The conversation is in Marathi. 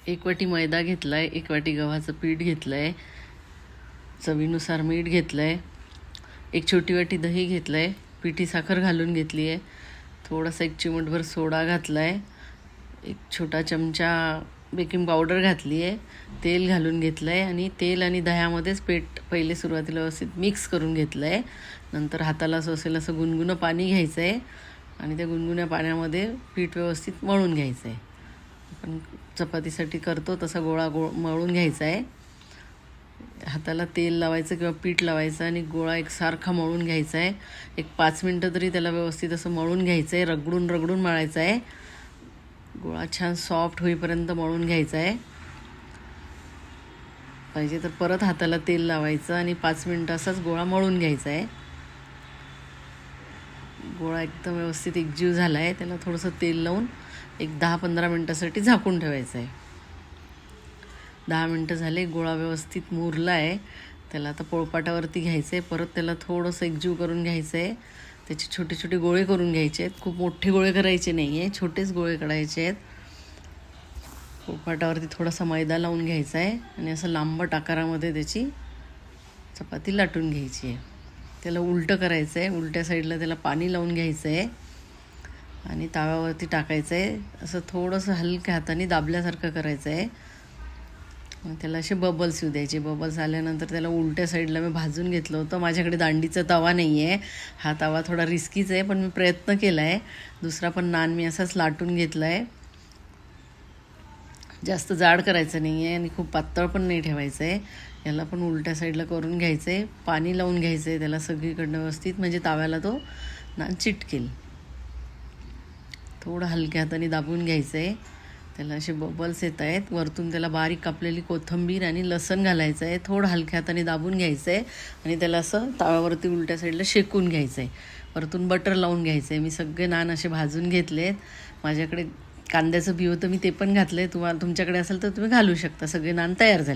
एक वाटी मैदा घेतला आहे, एक वाटी गव्हाचं पीठ घेतलं आहे, चवीनुसार मीठ घेतलं आहे, एक छोटी वाटी दही घेतलं आहे, पिठी साखर घालून घेतली आहे, थोडासा एक चिमटभर सोडा घातला आहे, एक छोटा चमचा बेकिंग पावडर घातली आहे, तेल घालून घेतलं आहे आणि तेल आणि दह्यामध्येच पीठ पहिले सुरुवातीला व्यवस्थित मिक्स करून घेतलं आहे. नंतर हाताला सोसेल असं गुणगुणं पाणी घ्यायचं आहे आणि त्या गुणगुण्या पाण्यामध्ये पीठ व्यवस्थित मळून घ्यायचं आहे. आपण चपातीसाठी करतो तसा गोळा मळून घ्यायचा आहे. हाताला तेल लावायचं किंवा पीठ लावायचं आणि गोळा एकसारखा मळून घ्यायचा आहे. एक 5 मिनटं तरी त्याला व्यवस्थित असं मळून घ्यायचं आहे, रगडून रगडून मळायचं आहे. गोळा छान सॉफ्ट होईपर्यंत मळून घ्यायचा आहे. पाहिजे तर परत हाताला तेल लावायचं आणि 5 मिनटं असाच गोळा मळून घ्यायचा आहे. गोळा एकदम व्यवस्थित एकजीव झाला आहे. त्याला थोडंसं तेल लावून एक 10-15 मिनटासाठी झाकून ठेवायचं आहे. 10 मिनटं झाले, गोळा व्यवस्थित मुरला आहे. त्याला आता पोळपाटावरती घ्यायचं आहे. परत त्याला थोडंसं एकजीव करून घ्यायचं आहे. त्याचे छोटे छोटे गोळे करून घ्यायचे आहेत. खूप मोठे गोळे करायचे नाही आहे, छोटेच गोळे काढायचे आहेत. पोळपाटावरती थोडासा मैदा लावून घ्यायचा आहे आणि असं लांबट आकारामध्ये त्याची चपाती लाटून घ्यायची आहे. त्याला उलटं करायचं आहे. उलट्या साईडला त्याला पाणी लावून घ्यायचं आहे आणि तव्यावरती टाकायचं आहे. असं थोडंसं हलक्या हाताने दाबल्यासारखं करायचं आहे. त्याला असे बबल्स येऊ द्यायचे. बबल्स आल्यानंतर त्याला उलट्या साईडला मी भाजून घेतलं होतं. माझ्याकडे दांडीचा तवा नाही आहे. हा तवा थोडा रिस्कीच आहे, पण मी प्रयत्न केला आहे. दुसरा पण नान मी असाच लाटून घेतला आहे. जास्त जाड करायचं नाही आहे आणि खूप पातळ पण नाही ठेवायचं आहे. याला पण उलट्या साईडला करून घ्यायचं आहे. पाणी लावून घ्यायचं आहे त्याला सगळीकडनं व्यवस्थित, म्हणजे तव्याला तो नान चिटकेल. थोडं हलक्या हाताने दाबून घ्यायचं आहे. त्याला असे बबल्स येत आहेत. वरतून त्याला बारीक कापलेली कोथिंबीर आणि लसण घालायचं आहे. थोडं हलक्या हाताने दाबून घ्यायचं आहे आणि त्याला असं तव्यावरती उलट्या साईडला शेकून घ्यायचं आहे. वरतून बटर लावून घ्यायचं आहे. मी सगळे नान असे भाजून घेतले आहेत. माझ्याकडे कांद्याचं बी होतं, मी ते पण घातलं आहे. तुमच्याकडे असेल तर तुम्ही घालू शकता. सगळे नान तयार झाले.